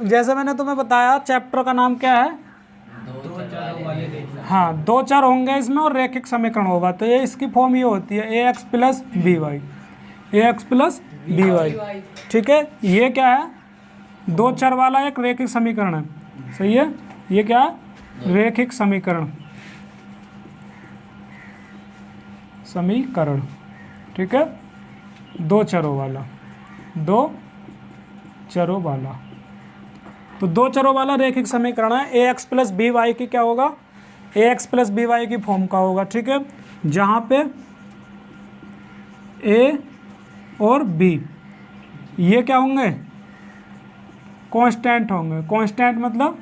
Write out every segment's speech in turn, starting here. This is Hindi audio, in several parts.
जैसे मैंने तुम्हें बताया चैप्टर का नाम क्या है, हाँ, दो चर होंगे इसमें और रैखिक समीकरण होगा। तो ये इसकी फॉर्म ये होती है ए एक्स प्लस बी वाई, ए एक्स प्लस बी वाई। ठीक है, ये क्या है, दो चर वाला एक रैखिक समीकरण है। सही है, ये क्या है, रैखिक समीकरण, समीकरण। ठीक है, दो चरों वाला, दो चरों वाला। तो दो चरों वाला रैखिक समीकरण है। ए एक्स प्लस बी वाई की क्या होगा, ए एक्स प्लस बी वाई की फॉर्म का होगा। ठीक है, जहाँ पे ए और बी ये क्या होंगे, कांस्टेंट होंगे। कांस्टेंट मतलब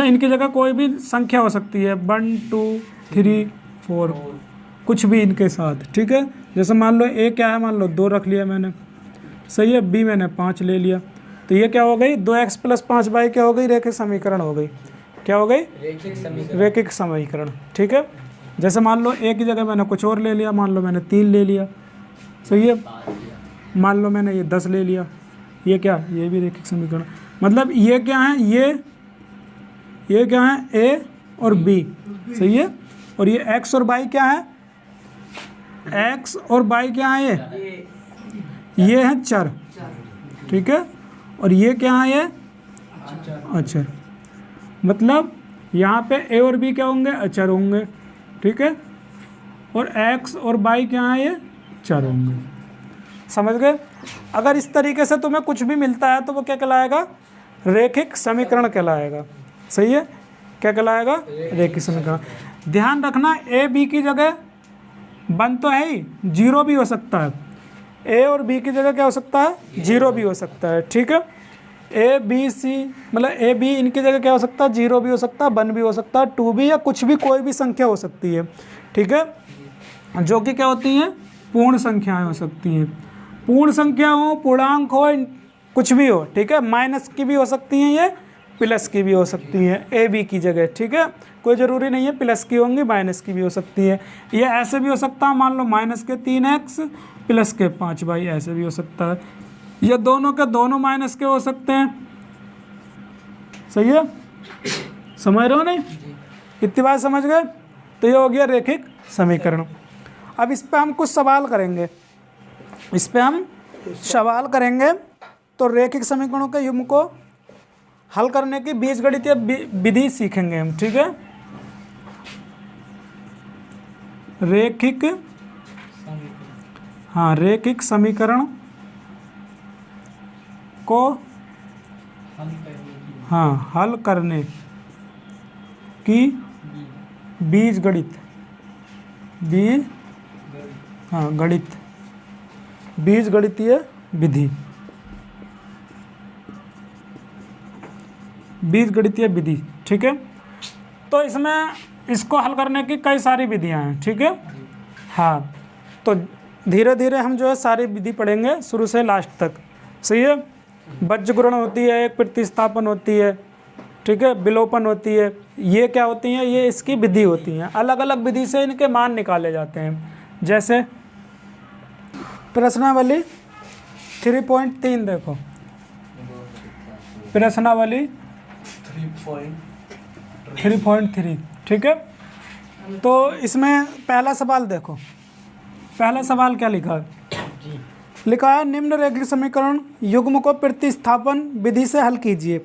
इनकी जगह कोई भी संख्या हो सकती है, 1 2 3 4, कुछ भी इनके साथ। ठीक है, जैसे मान लो ए क्या है, मान लो 2 रख लिया मैंने। सही है, बी मैंने 5 ले लिया। तो ये क्या हो गई, 2x प्लस 5 वाई क्या हो गई, रैखिक समीकरण हो गई। क्या हो गई, रैखिक समीकरण। ठीक है, जैसे मान लो ए की जगह मैंने कुछ और ले लिया, मान लो मैंने 3 ले लिया। सही है, मान लो मैंने ये 10 ले लिया, ये क्या, ये भी रैखिक समीकरण। मतलब ये क्या है, ये क्या है, ए और बी। सही है, और ये एक्स और वाई क्या है, एक्स और वाई क्या है, ये है चर। ठीक है, और ये क्या है, ये अचर। मतलब यहाँ पे ए और बी क्या होंगे, अचर होंगे। ठीक है, और एक्स और वाई क्या है, ये चर होंगे। समझ गए। अगर इस तरीके से तुम्हें कुछ भी मिलता है तो वो क्या कहलाएगा, रैखिक समीकरण कहलाएगा। सही है, क्या कहलाएगा, रैखिक समीकरण। ध्यान रखना, ए बी की जगह 1 तो है ही, 0 भी हो सकता है। ए और बी की जगह क्या हो सकता है, 0 भी हो सकता है। ठीक है, ए बी सी मतलब ए बी इनकी जगह क्या हो सकता है, 0 भी हो सकता है, 1 भी हो सकता है, 2 भी, या कुछ भी, कोई भी संख्या हो सकती है। ठीक है, जो कि क्या होती हैं, पूर्ण संख्याएं हो सकती हैं। पूर्ण संख्या हो, पूर्णांक हो, कुछ भी हो। ठीक है, माइनस की भी हो सकती हैं, ये प्लस की भी हो सकती हैं ए बी की जगह। ठीक है, कोई ज़रूरी नहीं है प्लस की होंगी, माइनस की भी हो सकती है। ये ऐसे भी हो सकता है, मान लो माइनस के 3x प्लस के 5 वाई, ऐसे भी हो सकता है। ये दोनों के दोनों माइनस के हो सकते हैं। सही है, समझ रहे हो नहीं, इतनी बात समझ गए। तो ये हो गया रैखिक समीकरण। अब इस पे हम कुछ सवाल करेंगे, इस पे हम सवाल करेंगे। तो रैखिक समीकरणों के युग्म को हल करने की बीजगणितीय विधि सीखेंगे हम। ठीक है, रैखिक, हाँ, रैखिक समीकरण को हाँ हल करने की बीजगणित बीजगणितीय विधि, बीजगणितीय विधि। ठीक है, तो इसमें इसको हल करने की कई सारी विधियां हैं। ठीक है, हाँ, तो धीरे धीरे हम जो है सारी विधि पढ़ेंगे शुरू से लास्ट तक। सही है, बज्रगुणन होती है, एक प्रतिस्थापन होती है। ठीक है, विलोपन होती है। ये क्या होती हैं, ये इसकी विधि होती हैं। अलग अलग विधि से इनके मान निकाले जाते हैं। जैसे प्रश्नावली 3.3 देखो, प्रश्नावली 3.3। ठीक है, तो इसमें पहला सवाल देखो, पहला सवाल क्या लिखा है, लिखा है निम्न रैखिक समीकरण युग्म को प्रतिस्थापन विधि से हल कीजिए।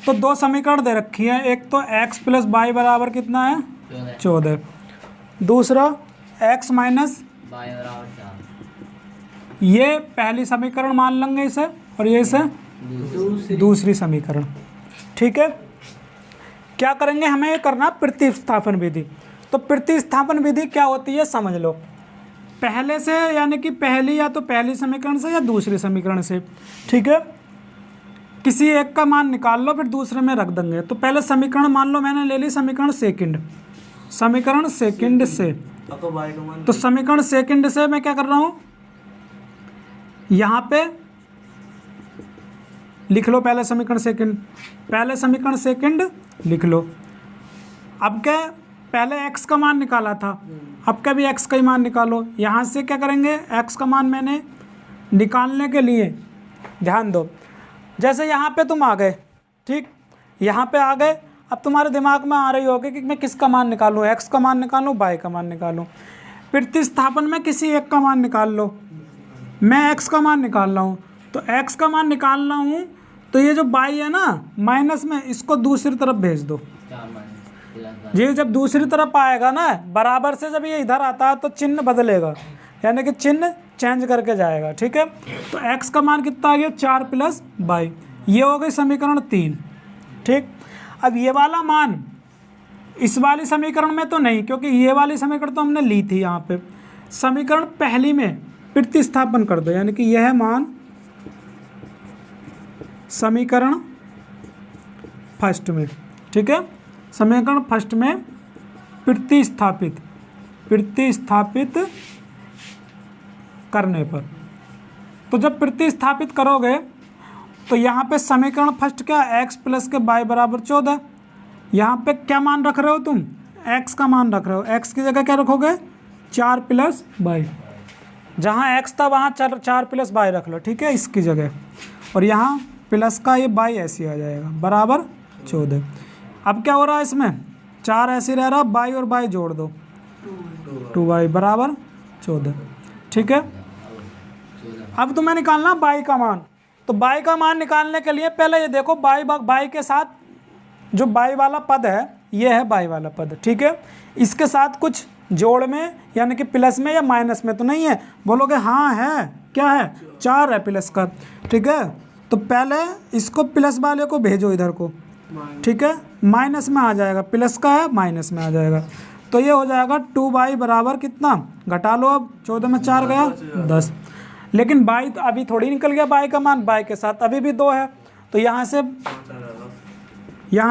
तो दो समीकरण दे रखी है, एक तो x प्लस वाई बराबर कितना है, 14। दूसरा x माइनस वाई बराबर 4। ये पहली समीकरण मान लेंगे इसे, और ये इसे दूसरी समीकरण। ठीक है, क्या करेंगे, हमें ये करना प्रतिस्थापन विधि। तो प्रतिस्थापन विधि क्या होती है समझ लो, पहले से यानी कि पहली या तो पहली समीकरण से या दूसरी समीकरण से। ठीक है, किसी एक का मान निकाल लो, फिर दूसरे में रख देंगे। तो पहले समीकरण मान लो मैंने ले ली समीकरण सेकंड, समीकरण सेकंड से। तो समीकरण सेकंड से मैं क्या कर रहा हूँ, यहाँ पे लिख लो पहले समीकरण सेकंड, पहले समीकरण सेकंड लिख लो। अब क्या, पहले x का मान निकाला था, अब क्या भी x का ही मान निकालो। यहाँ से क्या करेंगे, x का मान मैंने निकालने के लिए ध्यान दो, जैसे यहाँ पे तुम आ गए, ठीक, यहाँ पे आ गए, अब तुम्हारे दिमाग में आ रही होगी कि मैं किसका मान निकालूँ, x का मान निकालूँ, y का मान निकालूँ। प्रतिस्थापन में किसी एक का मान निकाल लो। मैं x का मान निकाल रहा हूँ, तो x का मान निकाल रहा हूँ, तो ये जो y है ना माइनस में, इसको दूसरी तरफ भेज दो। ये जब दूसरी तरफ आएगा ना, बराबर से जब ये इधर आता है तो चिन्ह बदलेगा, यानी कि चिन्ह चेंज करके जाएगा, ठीक है। तो x का मान कितना आ गया, 4 + y, ये हो गई समीकरण 3, ठीक। अब ये वाला मान इस वाली समीकरण में तो नहीं, क्योंकि ये वाली समीकरण तो हमने ली थी। यहाँ पे समीकरण पहली में प्रतिस्थापन कर दो, यानी कि यह मान समीकरण फर्स्ट में, ठीक है, समीकरण फर्स्ट में प्रतिस्थापित करने पर। तो जब प्रतिस्थापित करोगे तो यहाँ पे समीकरण फर्स्ट क्या, x + के y = 14। यहाँ पे क्या मान रख रहे हो तुम, x का मान रख रहे हो, x की जगह क्या रखोगे, 4 + y। जहाँ x था वहाँ 4 + y रख लो, ठीक है, इसकी जगह। और यहाँ प्लस का ये y ऐसे आ जाएगा बराबर 14। अब क्या हो रहा है इसमें, 4 ऐसे रह रहा, y और y जोड़ दो, 2y = 14, ठीक है। अब तुम्हें निकालना y का मान। तो y का मान निकालने के लिए पहले ये देखो, y के साथ जो y वाला पद है, ये है y वाला पद, ठीक है, इसके साथ कुछ जोड़ में, यानी कि प्लस में या माइनस में तो नहीं है। बोलोगे हाँ है, क्या है, 4 है प्लस का, ठीक है। तो पहले इसको प्लस वाले को भेजो इधर को, ठीक है, माइनस में आ जाएगा, प्लस का है माइनस में आ जाएगा। तो ये हो जाएगा 2y बराबर कितना, घटा लो, अब 14 में 4 गया 10। लेकिन y तो अभी थोड़ी निकल गया, y का मान, y के साथ अभी भी 2 है, तो यहाँ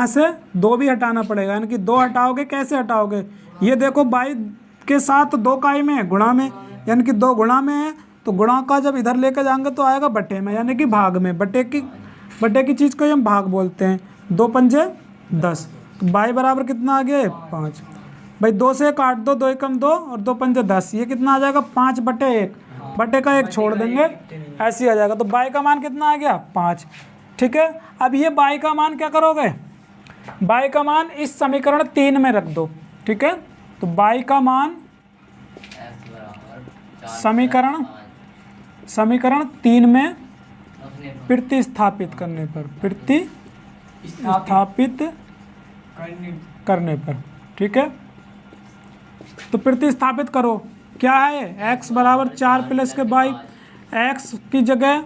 से 2 भी हटाना पड़ेगा, यानी कि 2 हटाओगे, कैसे हटाओगे, ये देखो y के साथ 2 का में गुणा में, यानी कि 2 गुणा में है, तो गुणा का जब इधर लेकर जाएंगे तो आएगा बटे में, यानी कि भाग में। बटे की चीज़ को हम भाग बोलते हैं। 2 पंजे 10, तो y बराबर कितना आ गया, 5। भाई 2 से काट दो, 2 एकम 2 और 2 पंजे 10, ये कितना आ जाएगा, 5/1, बटे का 1 छोड़ देंगे, ऐसे ही आ जाएगा। तो y का मान कितना आ गया, 5, ठीक है। अब ये y का मान क्या करोगे, y का मान इस समीकरण 3 में रख दो, ठीक है। तो y का मान समीकरण 3 में प्रतिस्थापित करने पर, ठीक है। तो प्रतिस्थापित करो, क्या है, x बराबर 4 + के y, x की जगह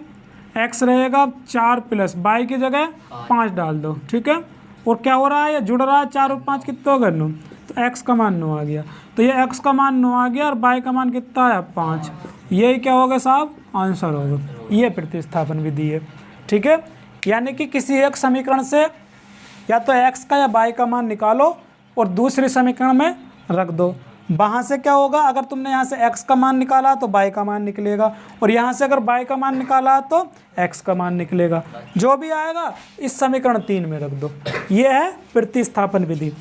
x रहेगा 4 + y की जगह 5 डाल दो, ठीक है। और क्या हो रहा है, ये जुड़ रहा है, 4 और 5 कितना होगा, 9। तो x का मान 9 आ गया। तो ये x का मान 9 आ गया और y का मान कितना है, 5। यही क्या होगा साहब, आंसर होगा। ये प्रतिस्थापन विधि है, ठीक है। यानी कि किसी एक समीकरण से या तो x का या y का मान निकालो और दूसरे समीकरण में रख दो। वहाँ से क्या होगा, अगर तुमने यहाँ से x का मान निकाला तो y का मान निकलेगा, और यहाँ से अगर y का मान निकाला तो x का मान निकलेगा। जो भी आएगा इस समीकरण 3 में रख दो। ये है प्रतिस्थापन विधि।